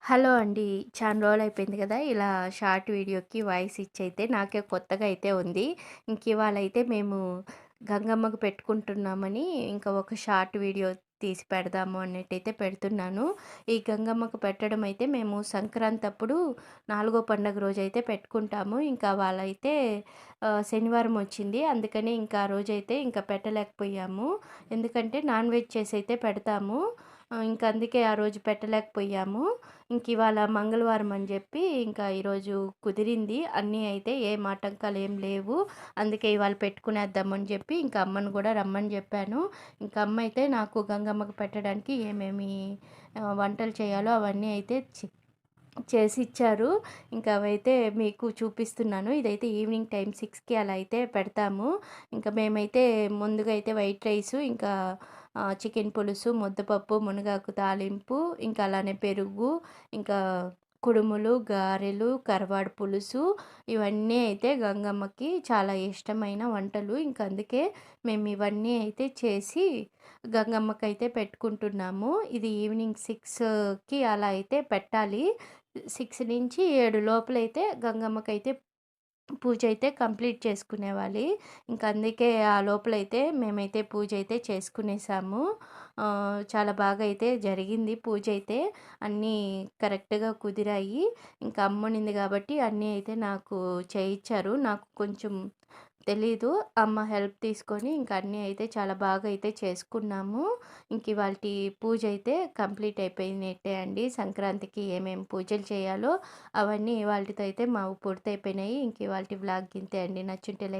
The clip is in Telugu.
హలో అండి. చాలా రోజులైపోయింది గదా! ఇలా షార్ట్ వీడియోకి వాయిస్ ఇచ్చైతే నాకే కొత్తగా అయితే ఉంది. ఇవాళైతే మేము గంగమ్మకి పెట్టుకుంటున్నామని ఇంకా ఒక షార్ట్ వీడియో తీసి పెడదాము అన్నట్టయితే పెడుతున్నాను. ఈ గంగమ్మకు పెట్టడం అయితే మేము సంక్రాంతి అప్పుడు నాలుగో పండగ రోజైతే పెట్టుకుంటాము. ఇంకా వాళ్ళైతే శనివారం వచ్చింది. అందుకని ఇంకా ఆ రోజైతే ఇంకా పెట్టలేకపోయాము. ఎందుకంటే నాన్ వెజ్ చేసైతే పెడతాము. ఇంక అందుకే ఆ రోజు పెట్టలేకపోయాము. ఇవాళ మంగళవారం అని జెప్పి, ఇంకా ఈరోజు కుదిరింది. అన్నీ అయితే ఏం ఆటంకాలేం లేవు. అందుకే ఇవాళ పెట్టుకునేద్దామని జెప్పి, ఇంక అమ్మను గూడా రమ్మని జెప్పాను. ఇంక అమ్మ అయితే నాకు గంగమ్మకి పెట్టడానికి ఏమేమి వంటలు చేయాలో అవన్నీ అయితే చేసిచ్చారు. ఇంకా అవైతే మీకు చూపిస్తున్నాను. ఇదైతే ఈవినింగ్ టైం 6కి అలా అయితే పెడతాము. ఇంకా మేమైతే ముందుగా అయితే వైట్ రైసు, ఇంకా చికెన్ పులుసు, ముద్దపప్పు, మునగాకు తాలింపు, ఇంకా అలానే పెరుగు, ఇంకా కుడుములు, గారెలు, కరవాడు పులుసు ఇవన్నీ అయితే గంగమ్మకి చాలా ఇష్టమైన వంటలు. ఇంక అందుకే మేము ఇవన్నీ అయితే చేసి గంగమ్మకైతే పెట్టుకుంటున్నాము. ఇది ఈవినింగ్ 6కి అలా అయితే పెట్టాలి. 6 నుంచి 7 లోపలైతే గంగమ్మకైతే పూజ అయితే కంప్లీట్ చేసుకునేవాలి. ఇంక అందుకే ఆ లోపలైతే మేమైతే పూజ అయితే చేసుకునేసాము. చాలా బాగా అయితే జరిగింది పూజైతే. అన్నీ కరెక్ట్‌గా కుదిరాయి. ఇంకా అమ్మునింది కాబట్టి అన్నీ అయితే నాకు చేయిచ్చారు. నాకు కొంచెం తెలీదు. అమ్మ హెల్ప్ తీసుకొని ఇంక అన్నీ అయితే చాలా బాగా అయితే చేసుకున్నాము. ఇవాల్టి పూజ అయితే కంప్లీట్ అయిపోయినట్టే అండి. సంక్రాంతికి ఏమేం పూజలు చేయాలో అవన్నీ ఇవాల్టితో అయితే మావి పూర్తయిపోయినాయి. ఇవాల్టి వ్లాగ్ ఇంతే అండి. నచ్చుంటే లైక్